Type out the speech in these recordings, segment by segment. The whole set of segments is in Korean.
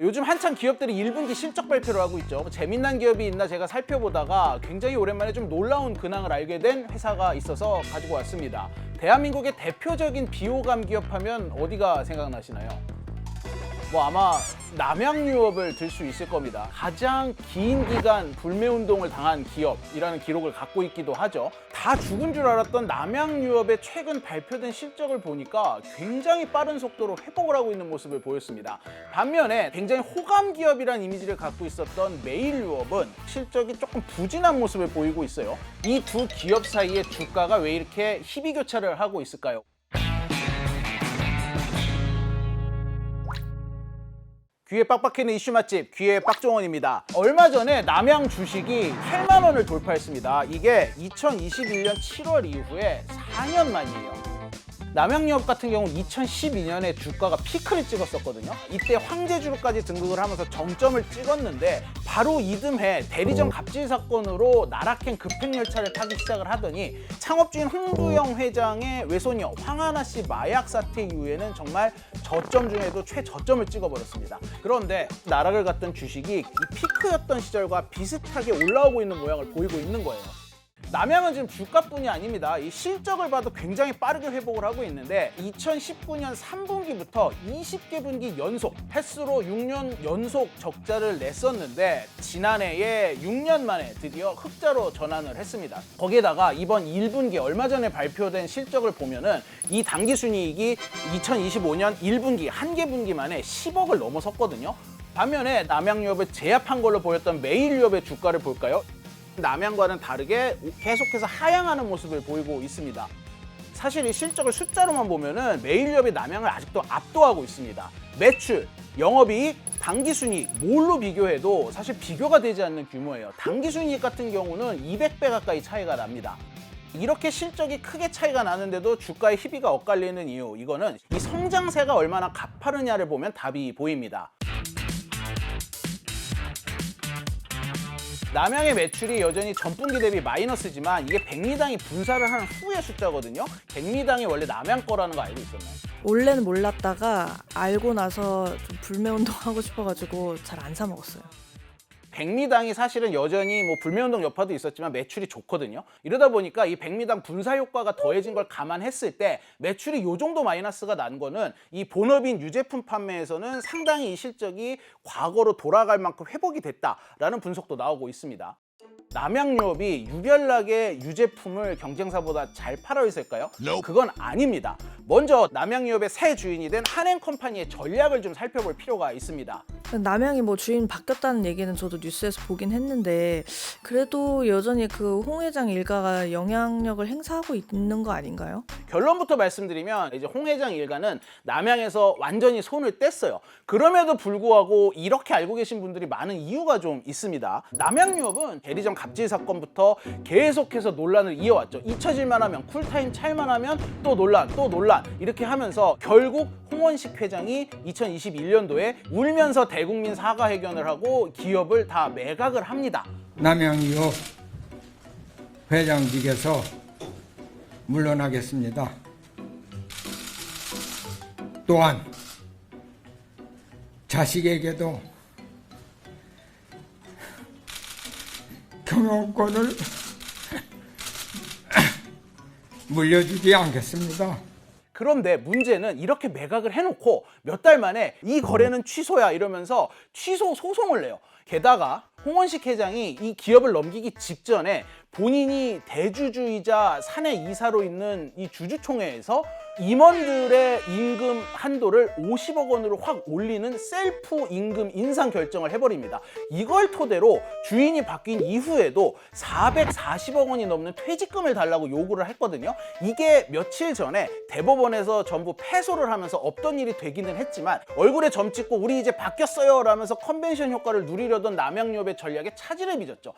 요즘 한참 기업들이 1분기 실적 발표를 하고 있죠. 재미난 기업이 있나 제가 살펴보다가 굉장히 오랜만에 좀 놀라운 근황을 알게 된 회사가 있어서 가지고 왔습니다. 대한민국의 대표적인 비호감 기업 하면 어디가 생각나시나요? 아마 남양유업을 들 수 있을 겁니다. 가장 긴 기간 불매운동을 당한 기업이라는 기록을 갖고 있기도 하죠. 다 죽은 줄 알았던 남양유업의 최근 발표된 실적을 보니까 굉장히 빠른 속도로 회복을 하고 있는 모습을 보였습니다. 반면에 굉장히 호감 기업이라는 이미지를 갖고 있었던 메일유업은 실적이 조금 부진한 모습을 보이고 있어요. 이 두 기업 사이의 주가가 왜 이렇게 희비교차를 하고 있을까요? 귀에 빡빡해는 이슈 맛집 귀의 빡종원입니다. 얼마 전에 남양 주식이 8만 원을 돌파했습니다. 이게 2021년 7월 이후에 4년 만이에요. 남양유업 같은 경우 2012년에 주가가 피크를 찍었었거든요. 이때 황제주로까지 등극을 하면서 정점을 찍었는데 바로 이듬해 대리점 갑질 사건으로 나락행 급행열차를 타기 시작을 하더니 창업주인 홍두영 회장의 외손녀 황하나 씨 마약 사태 이후에는 정말 저점 중에도 최저점을 찍어버렸습니다. 그런데 나락을 갔던 주식이 이 피크였던 시절과 비슷하게 올라오고 있는 모양을 보이고 있는 거예요. 남양은 지금 주가뿐이 아닙니다. 이 실적을 봐도 굉장히 빠르게 회복을 하고 있는데 2019년 3분기부터 20개 분기 연속 횟수로 6년 연속 적자를 냈었는데 지난해에 6년 만에 드디어 흑자로 전환을 했습니다. 거기에다가 이번 1분기 얼마 전에 발표된 실적을 보면은 이 당기순이익이 2025년 1분기 한 개 분기 만에 10억을 넘어섰거든요. 반면에 남양유업을 제압한 걸로 보였던 메일유업의 주가를 볼까요? 남양과는 다르게 계속해서 하향하는 모습을 보이고 있습니다. 사실 이 실적을 숫자로만 보면은 메일유업이 남양을 아직도 압도하고 있습니다. 매출, 영업이익, 당기순이익 뭘로 비교해도 사실 비교가 되지 않는 규모예요. 당기순이익 같은 경우는 200배 가까이 차이가 납니다. 이렇게 실적이 크게 차이가 나는데도 주가의 희비가 엇갈리는 이유, 이거는 이 성장세가 얼마나 가파르냐를 보면 답이 보입니다. 남양의 매출이 여전히 전분기 대비 마이너스지만 이게 백미당이 분사를 한 후의 숫자거든요. 백미당이 원래 남양 거라는 거 알고 있었나요? 원래는 몰랐다가 알고 나서 좀 불매운동 하고 싶어가지고 잘 안 사 먹었어요. 백미당이 사실은 여전히 불매운동 여파도 있었지만 매출이 좋거든요. 이러다 보니까 이 백미당 분사 효과가 더해진 걸 감안했을 때 매출이 요 정도 마이너스가 난 거는 이 본업인 유제품 판매에서는 상당히 이 실적이 과거로 돌아갈 만큼 회복이 됐다라는 분석도 나오고 있습니다. 남양유업이 유별나게 유제품을 경쟁사보다 잘 팔아 있을까요? 그건 아닙니다. 먼저 남양유업의 새 주인이 된 한행컴퍼니의 전략을 좀 살펴볼 필요가 있습니다. 남양이 주인 바뀌었다는 얘기는 저도 뉴스에서 보긴 했는데 그래도 여전히 그 홍 회장 일가가 영향력을 행사하고 있는 거 아닌가요? 결론부터 말씀드리면 이제 홍 회장 일가는 남양에서 완전히 손을 뗐어요. 그럼에도 불구하고 이렇게 알고 계신 분들이 많은 이유가 좀 있습니다. 남양유업은 대리점 갑질 사건부터 계속해서 논란을 이어왔죠. 잊혀질만 하면 쿨타임 찰만 하면 또 논란 이렇게 하면서 결국 홍원식 회장이 2021년도에 울면서 대국민 사과회견을 하고 기업을 다 매각을 합니다. 남양유업 회장직에서 물러나겠습니다. 또한 자식에게도 경영권을 물려주지 않겠습니다. 그런데 문제는 이렇게 매각을 해놓고 몇 달 만에 이 거래는 취소야 이러면서 취소 소송을 내요. 게다가 홍원식 회장이 이 기업을 넘기기 직전에 본인이 대주주이자 사내 이사로 있는 이 주주총회에서 임원들의 임금 한도를 50억 원으로 확 올리는 셀프 임금 인상 결정을 해버립니다. 이걸 토대로 주인이 바뀐 이후에도 440억 원이 넘는 퇴직금을 달라고 요구를 했거든요. 이게 며칠 전에 대법원에서 전부 패소를 하면서 없던 일이 되기는 했지만 얼굴에 점 찍고 우리 이제 바뀌었어요 라면서 컨벤션 효과를 누리려던 남양유업의 전략에 차질을 빚었죠.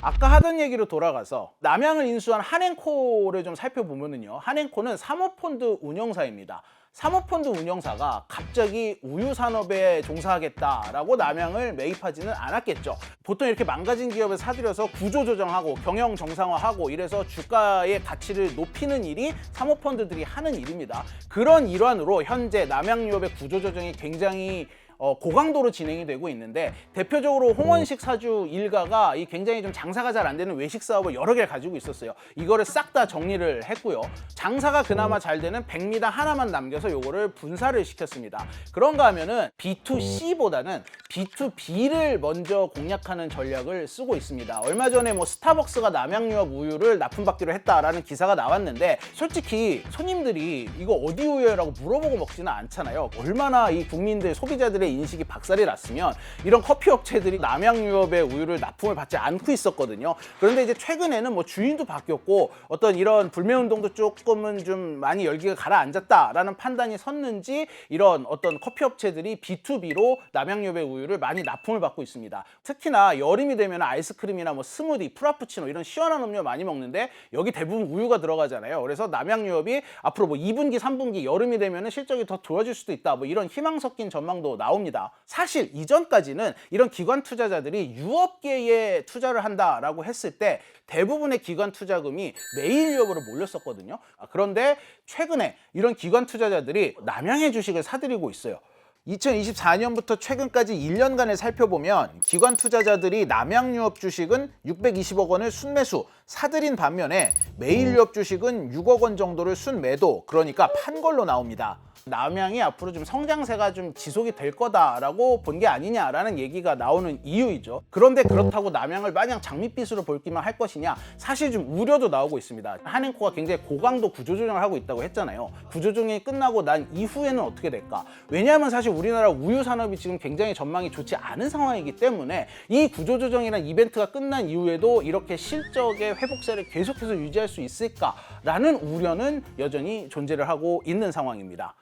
아까 하던 얘기로 돌아가서 남양을 인수한 한행코를 좀 살펴보면요. 한행코는 사모펀드 운영사입니다. 사모펀드 운영사가 갑자기 우유산업에 종사하겠다라고 남양을 매입하지는 않았겠죠. 보통 이렇게 망가진 기업을 사들여서 구조조정하고 경영 정상화하고 이래서 주가의 가치를 높이는 일이 사모펀드들이 하는 일입니다. 그런 일환으로 현재 남양유업의 구조조정이 굉장히 고강도로 진행이 되고 있는데, 대표적으로 홍원식 사주 일가가 이 굉장히 좀 장사가 잘 안 되는 외식 사업을 여러 개를 가지고 있었어요. 이거를 싹 다 정리를 했고요. 장사가 그나마 잘 되는 백미당 하나만 남겨서 요거를 분사를 시켰습니다. 그런가 하면은 B2C보다는 B2B를 먼저 공략하는 전략을 쓰고 있습니다. 얼마 전에 뭐 스타벅스가 남양유업 우유를 납품받기로 했다라는 기사가 나왔는데, 솔직히 손님들이 이거 어디 우유라고 물어보고 먹지는 않잖아요. 얼마나 이 국민들 소비자들의 인식이 박살이 났으면 이런 커피 업체들이 남양유업의 우유를 납품을 받지 않고 있었거든요. 그런데 이제 최근에는 뭐 주인도 바뀌었고 어떤 이런 불매운동도 조금은 좀 많이 열기가 가라앉았다라는 판단이 섰는지, 이런 어떤 커피 업체들이 B2B로 남양유업의 우유를 많이 납품을 받고 있습니다. 특히나 여름이 되면 아이스크림이나 뭐 스무디, 프라푸치노 이런 시원한 음료 많이 먹는데 여기 대부분 우유가 들어가잖아요. 그래서 남양유업이 앞으로 뭐 2분기, 3분기 여름이 되면 실적이 더 좋아질 수도 있다, 뭐 이런 희망 섞인 전망도 나옵니다. 사실 이전까지는 이런 기관 투자자들이 유업계에 투자를 한다라고 했을 때 대부분의 기관 투자금이 매일유업으로 몰렸었거든요. 그런데 최근에 이런 기관 투자자들이 남양의 주식을 사들이고 있어요. 2024년부터 최근까지 1년간을 살펴보면 기관 투자자들이 남양유업 주식은 620억 원을 순매수, 사들인 반면에 매일유업 주식은 6억 원 정도를 순매도, 그러니까 판 걸로 나옵니다. 남양이 앞으로 좀 성장세가 좀 지속이 될 거다라고 본 게 아니냐라는 얘기가 나오는 이유이죠. 그런데 그렇다고 남양을 마냥 장밋빛으로 볼기만 할 것이냐, 사실 좀 우려도 나오고 있습니다. 한행코가 굉장히 고강도 구조조정을 하고 있다고 했잖아요. 구조조정이 끝나고 난 이후에는 어떻게 될까? 왜냐하면 사실 우리나라 우유 산업이 지금 굉장히 전망이 좋지 않은 상황이기 때문에 이 구조조정이란 이벤트가 끝난 이후에도 이렇게 실적의 회복세를 계속해서 유지할 수 있을까라는 우려는 여전히 존재를 하고 있는 상황입니다.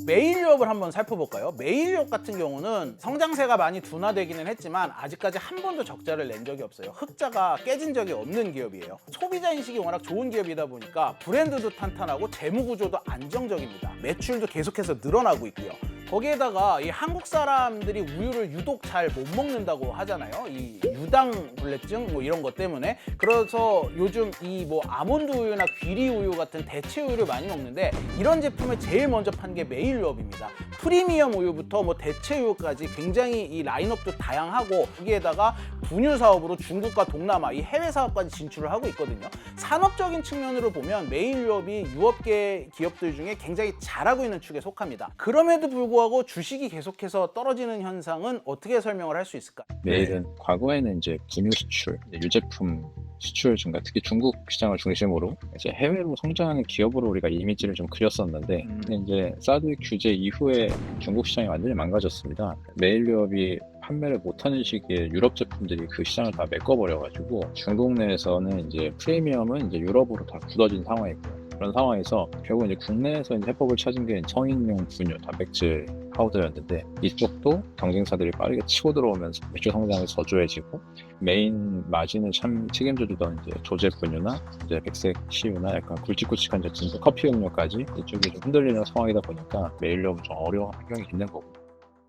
매일유업을 한번 살펴볼까요? 매일유업 같은 경우는 성장세가 많이 둔화되기는 했지만 아직까지 한 번도 적자를 낸 적이 없어요. 흑자가 깨진 적이 없는 기업이에요. 소비자 인식이 워낙 좋은 기업이다 보니까 브랜드도 탄탄하고 재무 구조도 안정적입니다. 매출도 계속해서 늘어나고 있고요. 거기에다가 이 한국 사람들이 우유를 유독 잘 못 먹는다고 하잖아요. 이 유당불내증 뭐 이런 것 때문에. 그래서 요즘 이 뭐 아몬드 우유나 귀리 우유 같은 대체 우유를 많이 먹는데, 이런 제품을 제일 먼저 판 게 매일유업입니다. 프리미엄 우유부터 뭐 대체 우유까지 굉장히 이 라인업도 다양하고, 거기에다가 분유 사업으로 중국과 동남아 이 해외 사업까지 진출을 하고 있거든요. 산업적인 측면으로 보면 매일유업이 유업계 기업들 중에 굉장히 잘하고 있는 축에 속합니다. 그럼에도 불구하고 주식이 계속해서 떨어지는 현상은 어떻게 설명을 할 수 있을까? 매일은 과거에는 이제 분유 수출, 유제품 수출 증가, 특히 중국 시장을 중심으로 이제 해외로 성장하는 기업으로 우리가 이미지를 좀 그렸었는데, 근데 이제 사드 규제 이후에 중국 시장이 완전히 망가졌습니다. 매일유업이 판매를 못하는 시기에 유럽 제품들이 그 시장을 다 메꿔버려가지고 중국 내에서는 이제 프리미엄은 이제 유럽으로 다 굳어진 상황이고요. 그런 상황에서 결국 이제 국내에서 이제 해법을 찾은 게 성인용 분유, 단백질 파우더였는데, 이쪽도 경쟁사들이 빠르게 치고 들어오면서 매출 성장이 저조해지고, 메인 마진을 참 책임져주던 이제 조제 분유나 이제 백색 시유나 약간 굵직굵직한 제품들, 커피 음료까지 이쪽이 좀 흔들리는 상황이다 보니까 매일유업은 좀 어려운 환경이 있는 거고.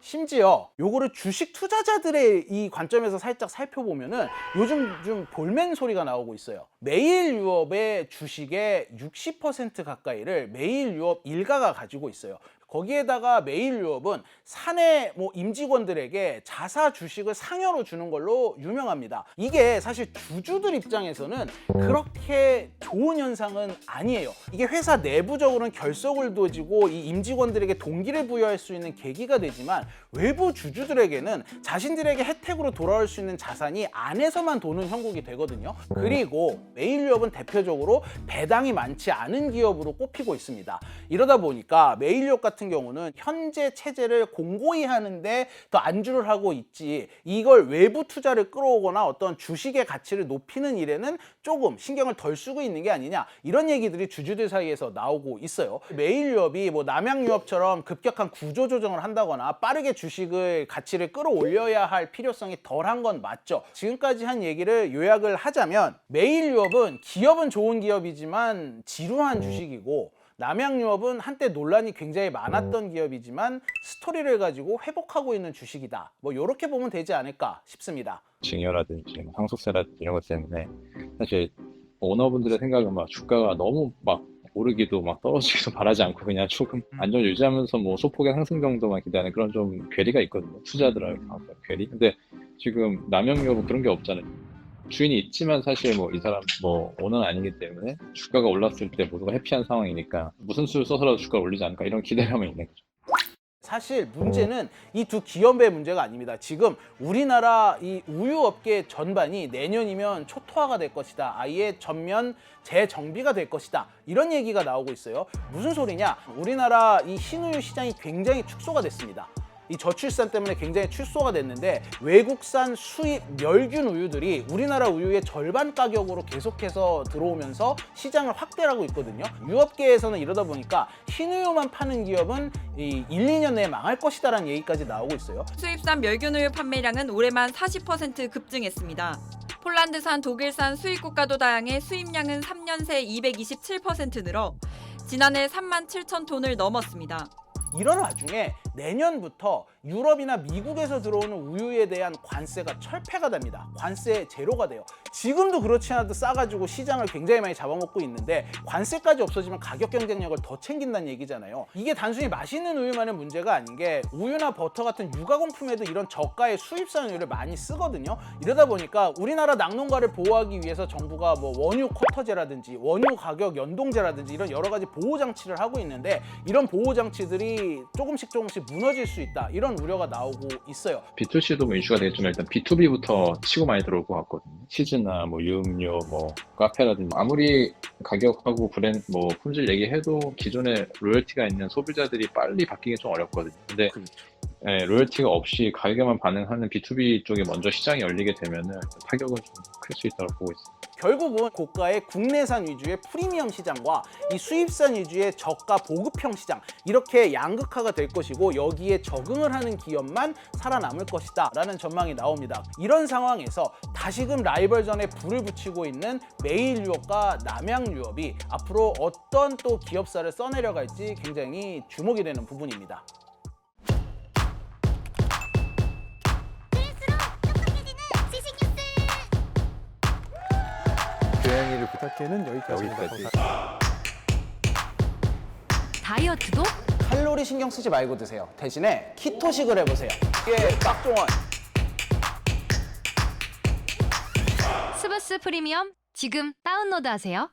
심지어 요거를 주식 투자자들의 이 관점에서 살짝 살펴보면은 요즘 좀 볼멘 소리가 나오고 있어요. 매일유업의 주식의 60% 가까이를 매일유업 일가가 가지고 있어요. 거기에다가 매일유업은 사내 뭐 임직원들에게 자사 주식을 상여로 주는 걸로 유명합니다. 이게 사실 주주들 입장에서는 그렇게 좋은 현상은 아니에요. 이게 회사 내부적으로는 결속을 둬지고 이 임직원들에게 동기를 부여할 수 있는 계기가 되지만, 외부 주주들에게는 자신들에게 혜택으로 돌아올 수 있는 자산이 안에서만 도는 형국이 되거든요. 그리고 매일유업은 대표적으로 배당이 많지 않은 기업으로 꼽히고 있습니다. 이러다 보니까 매일유업 같은 경우는 현재 체제를 공고히 하는데 더 안주를 하고 있지, 이걸 외부 투자를 끌어오거나 어떤 주식의 가치를 높이는 일에는 조금 신경을 덜 쓰고 있는 게 아니냐, 이런 얘기들이 주주들 사이에서 나오고 있어요. 매일유업이 뭐 남양유업처럼 급격한 구조 조정을 한다거나 빠르게 주식을 가치를 끌어올려야 할 필요성이 덜한 건 맞죠. 지금까지 한 얘기를 요약을 하자면, 매일유업은 기업은 좋은 기업이지만 지루한 주식이고, 남양유업은 한때 논란이 굉장히 많았던 기업이지만 스토리를 가지고 회복하고 있는 주식이다. 뭐 이렇게 보면 되지 않을까 싶습니다. 증여라든지 상속세라든지 이런 것 때문에 사실 오너분들의 생각은 막 주가가 너무 막 오르기도 막 떨어지기도 바라지 않고 그냥 조금 안정을 유지하면서 뭐 소폭의 상승 정도만 기대하는 그런 좀 괴리가 있거든요. 투자들의 괴리. 근데 지금 남영유업은 그런 게 없잖아요. 주인이 있지만 사실 뭐 이 사람 뭐 오너는 아니기 때문에 주가가 올랐을 때 모두가 해피한 상황이니까 무슨 수를 써서라도 주가를 올리지 않을까 이런 기대감이 있는 거죠. 사실 문제는 이 두 기업의 문제가 아닙니다. 지금 우리나라 이 우유업계 전반이 내년이면 초토화가 될 것이다. 아예 전면 재정비가 될 것이다. 이런 얘기가 나오고 있어요. 무슨 소리냐? 우리나라 이 흰우유 시장이 굉장히 축소가 됐습니다. 이 저출산 때문에 굉장히 축소가 됐는데 외국산 수입 멸균 우유들이 우리나라 우유의 절반 가격으로 계속해서 들어오면서 시장을 확대하고 있거든요. 유업계에서는 이러다 보니까 흰우유만 파는 기업은 이 1, 2년 내에 망할 것이다라는 얘기까지 나오고 있어요. 수입산 멸균우유 판매량은 올해만 40% 급증했습니다. 폴란드산, 독일산 수입국가도 다양해 수입량은 3년 새 227% 늘어 지난해 3만 7천 톤을 넘었습니다. 이런 와중에 내년부터 유럽이나 미국에서 들어오는 우유에 대한 관세가 철폐가 됩니다. 관세 제로가 돼요. 지금도 그렇지 않아도 싸가지고 시장을 굉장히 많이 잡아먹고 있는데 관세까지 없어지면 가격 경쟁력을 더 챙긴다는 얘기잖아요. 이게 단순히 맛있는 우유만의 문제가 아닌 게 우유나 버터 같은 유가공품에도 이런 저가의 수입산 우유를 많이 쓰거든요. 이러다 보니까 우리나라 낙농가를 보호하기 위해서 정부가 뭐 원유 쿼터제라든지 원유 가격 연동제라든지 이런 여러 가지 보호 장치를 하고 있는데 이런 보호 장치들이 조금씩 무너질 수 있다. 이런 우려가 나오고 있어요. B2C도 뭐 이슈가 되겠지만 일단 B2B부터 치고 많이 들어올 것 같거든요. 치즈나 뭐 유음료, 뭐 카페라든지 아무리 가격하고 브랜드 뭐 품질 얘기해도 기존에 로열티가 있는 소비자들이 빨리 바뀌기 좀 어렵거든요. 근데 예, 로열티가 없이 가격에만 반응하는 B2B 쪽에 먼저 시장이 열리게 되면은 타격은 좀 클 수 있다고 보고 있습니다. 결국은 고가의 국내산 위주의 프리미엄 시장과 이 수입산 위주의 저가 보급형 시장 이렇게 양극화가 될 것이고 여기에 적응을 하는 기업만 살아남을 것이다 라는 전망이 나옵니다. 이런 상황에서 다시금 라이벌전에 불을 붙이고 있는 매일유업과 남양유업이 앞으로 어떤 또 기업사를 써내려갈지 굉장히 주목이 되는 부분입니다. 고양이를 부탁해는 여기까지입니다. 다이어트도 칼로리 신경 쓰지 말고 드세요. 대신에 키토식을 해보세요. 이게 박종원. 스브스 프리미엄 지금 다운로드하세요.